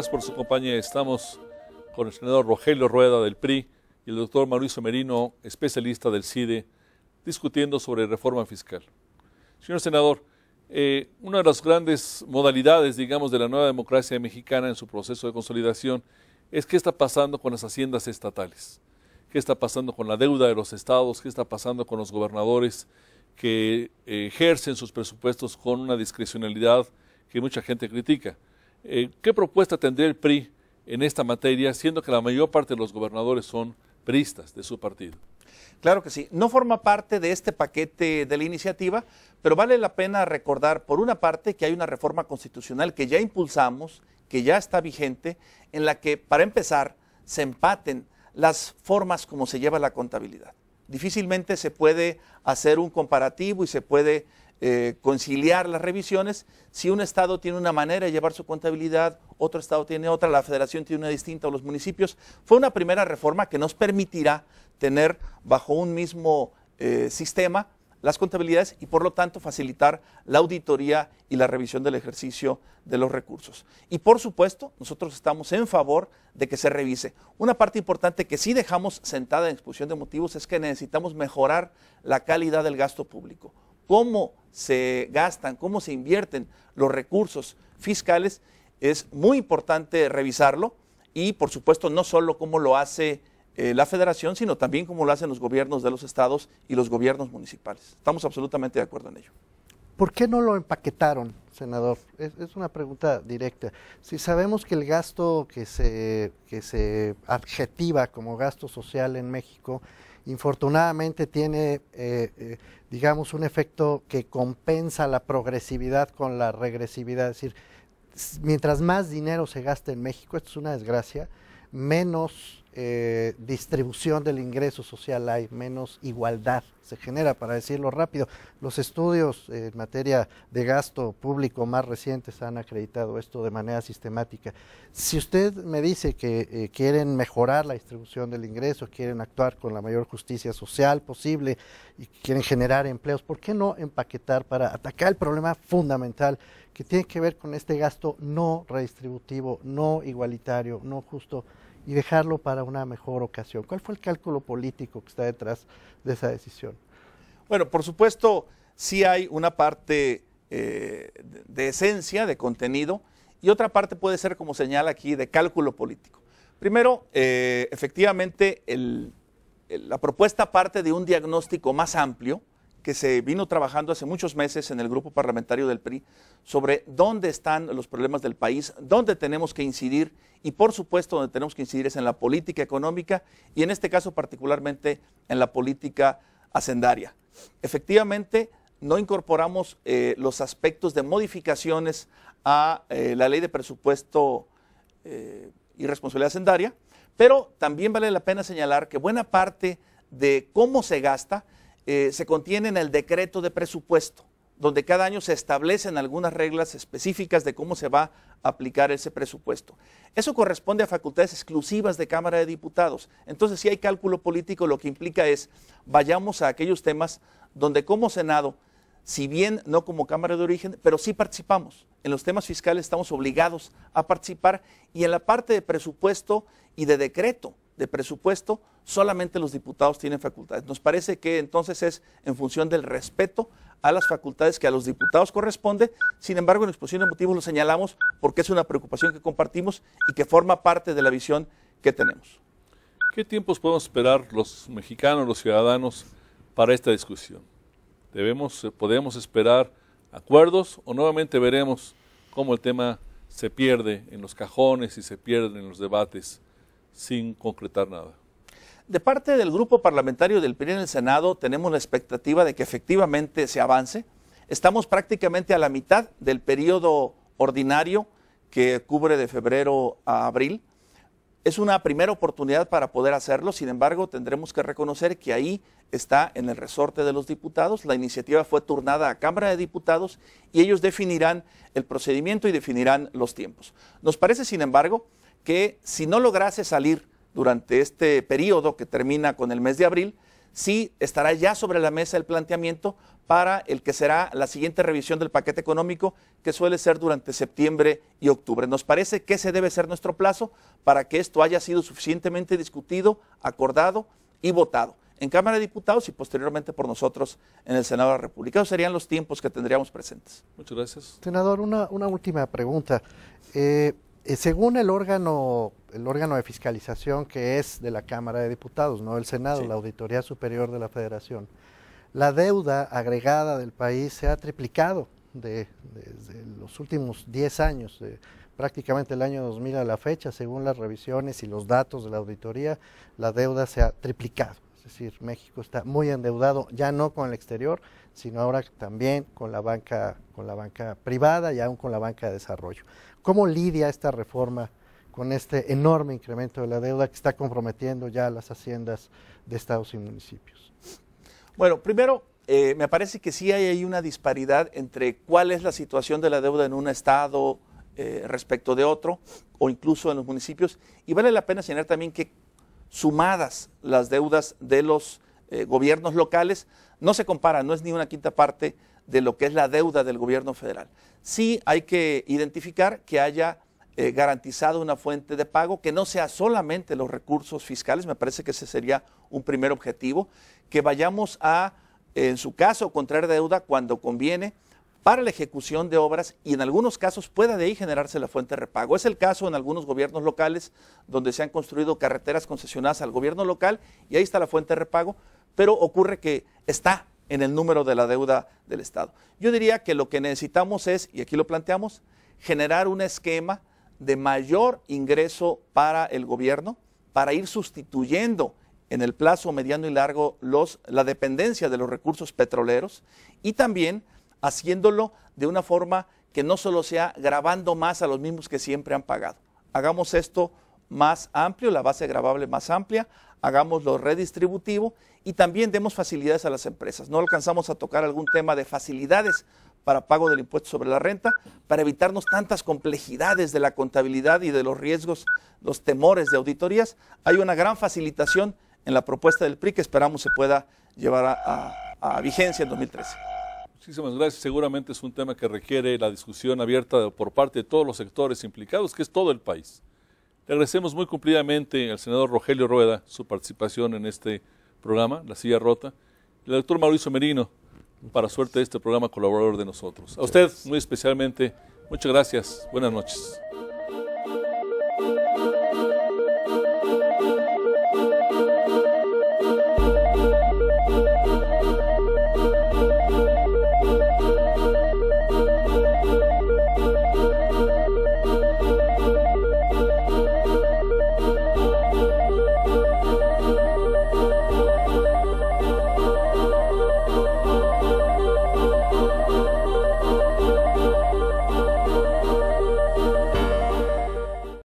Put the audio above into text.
Gracias por su compañía. Estamos con el senador Rogelio Rueda del PRI y el doctor Mauricio Merino, especialista del CIDE, discutiendo sobre reforma fiscal. Señor senador, una de las grandes modalidades, digamos, de la nueva democracia mexicana en su proceso de consolidación es qué está pasando con las haciendas estatales, qué está pasando con la deuda de los estados, qué está pasando con los gobernadores que ejercen sus presupuestos con una discrecionalidad que mucha gente critica. ¿Qué propuesta tendría el PRI en esta materia, siendo que la mayor parte de los gobernadores son priistas de su partido? Claro que sí. No forma parte de este paquete de la iniciativa, pero vale la pena recordar, por una parte, que hay una reforma constitucional que ya impulsamos, que ya está vigente, en la que, para empezar, se empaten las formas como se lleva la contabilidad. Difícilmente se puede hacer un comparativo y se puede conciliar las revisiones si un estado tiene una manera de llevar su contabilidad, otro estado tiene otra, la federación tiene una distinta o los municipios. Fue una primera reforma que nos permitirá tener bajo un mismo sistema las contabilidades y por lo tanto facilitar la auditoría y la revisión del ejercicio de los recursos. Y por supuesto, nosotros estamos en favor de que se revise. Una parte importante que sí dejamos sentada en exposición de motivos es que necesitamos mejorar la calidad del gasto público. Cómo se gastan, cómo se invierten los recursos fiscales, es muy importante revisarlo y por supuesto no solo cómo lo hace la federación, sino también cómo lo hacen los gobiernos de los estados y los gobiernos municipales. Estamos absolutamente de acuerdo en ello. ¿Por qué no lo empaquetaron, senador? Es una pregunta directa. Si sabemos que el gasto que se adjetiva como gasto social en México, infortunadamente tiene, digamos, un efecto que compensa la progresividad con la regresividad. Es decir, mientras más dinero se gasta en México, esto es una desgracia, menos distribución del ingreso social hay, menos igualdad se genera, para decirlo rápido. Los estudios en materia de gasto público más recientes han acreditado esto de manera sistemática. Si usted me dice que quieren mejorar la distribución del ingreso, quieren actuar con la mayor justicia social posible y quieren generar empleos, ¿por qué no empaquetar para atacar el problema fundamental que tiene que ver con este gasto no redistributivo, no igualitario, no justo, y dejarlo para una mejor ocasión? ¿Cuál fue el cálculo político que está detrás de esa decisión? Bueno, por supuesto, sí hay una parte de esencia, de contenido, y otra parte puede ser, como señala aquí, de cálculo político. Primero, efectivamente, la propuesta parte de un diagnóstico más amplio que se vino trabajando hace muchos meses en el grupo parlamentario del PRI sobre dónde están los problemas del país, dónde tenemos que incidir y por supuesto donde tenemos que incidir es en la política económica y en este caso particularmente en la política hacendaria. Efectivamente, no incorporamos los aspectos de modificaciones a la ley de presupuesto y responsabilidad hacendaria, pero también vale la pena señalar que buena parte de cómo se gasta se contiene en el decreto de presupuesto, donde cada año se establecen algunas reglas específicas de cómo se va a aplicar ese presupuesto. Eso corresponde a facultades exclusivas de Cámara de Diputados. Entonces, si hay cálculo político, lo que implica es, vayamos a aquellos temas donde como Senado, si bien no como Cámara de Origen, pero sí participamos. En los temas fiscales estamos obligados a participar y en la parte de presupuesto y de decreto de presupuesto, solamente los diputados tienen facultades. Nos parece que entonces es en función del respeto a las facultades que a los diputados corresponde. Sin embargo, en la exposición de motivos lo señalamos porque es una preocupación que compartimos y que forma parte de la visión que tenemos. ¿Qué tiempos podemos esperar los mexicanos, los ciudadanos, para esta discusión? ¿Podemos esperar acuerdos o nuevamente veremos cómo el tema se pierde en los cajones y se pierde en los debates sin concretar nada? De parte del grupo parlamentario del PRI en el Senado tenemos la expectativa de que efectivamente se avance. Estamos prácticamente a la mitad del periodo ordinario que cubre de febrero a abril. Es una primera oportunidad para poder hacerlo, sin embargo tendremos que reconocer que ahí está en el resorte de los diputados. La iniciativa fue turnada a Cámara de Diputados y ellos definirán el procedimiento y definirán los tiempos. Nos parece, sin embargo, que si no lograse salir durante este periodo que termina con el mes de abril, sí estará ya sobre la mesa el planteamiento para el que será la siguiente revisión del paquete económico, que suele ser durante septiembre y octubre. Nos parece que ese debe ser nuestro plazo para que esto haya sido suficientemente discutido, acordado y votado en Cámara de Diputados y posteriormente por nosotros en el Senado de la República. Esos serían los tiempos que tendríamos presentes. Muchas gracias. Senador, una última pregunta. Según el órgano de fiscalización que es de la Cámara de Diputados, no el Senado, Sí. la Auditoría Superior de la Federación, la deuda agregada del país se ha triplicado desde los últimos 10 años, prácticamente el año 2000 a la fecha, según las revisiones y los datos de la auditoría, la deuda se ha triplicado. Es decir, México está muy endeudado, ya no con el exterior, sino ahora también con la banca privada y aún con la banca de desarrollo. ¿Cómo lidia esta reforma con este enorme incremento de la deuda que está comprometiendo ya las haciendas de estados y municipios? Bueno, primero, me parece que sí hay ahí una disparidad entre cuál es la situación de la deuda en un estado respecto de otro, o incluso en los municipios, y vale la pena señalar también que sumadas las deudas de los gobiernos locales, no se compara, no es ni una quinta parte de lo que es la deuda del gobierno federal. Sí hay que identificar que haya garantizado una fuente de pago que no sea solamente los recursos fiscales, me parece que ese sería un primer objetivo, que vayamos a, en su caso, contraer deuda cuando conviene para la ejecución de obras y en algunos casos pueda de ahí generarse la fuente de repago. Es el caso en algunos gobiernos locales donde se han construido carreteras concesionadas al gobierno local y ahí está la fuente de repago, pero ocurre que está en el número de la deuda del Estado. Yo diría que lo que necesitamos es, y aquí lo planteamos, generar un esquema de mayor ingreso para el gobierno, para ir sustituyendo en el plazo mediano y largo la dependencia de los recursos petroleros y también haciéndolo de una forma que no solo sea gravando más a los mismos que siempre han pagado. Hagamos esto más amplio, la base gravable más amplia, hagámoslo redistributivo y también demos facilidades a las empresas. No alcanzamos a tocar algún tema de facilidades para pago del impuesto sobre la renta, para evitarnos tantas complejidades de la contabilidad y de los riesgos, los temores de auditorías. Hay una gran facilitación en la propuesta del PRI que esperamos se pueda llevar a vigencia en 2013. Muchísimas gracias. Seguramente es un tema que requiere la discusión abierta por parte de todos los sectores implicados, que es todo el país. Le agradecemos muy cumplidamente al senador Rogelio Rueda su participación en este programa, La Silla Rota, y al doctor Mauricio Merino, para suerte de este programa, colaborador de nosotros. A usted, muy especialmente, muchas gracias. Buenas noches.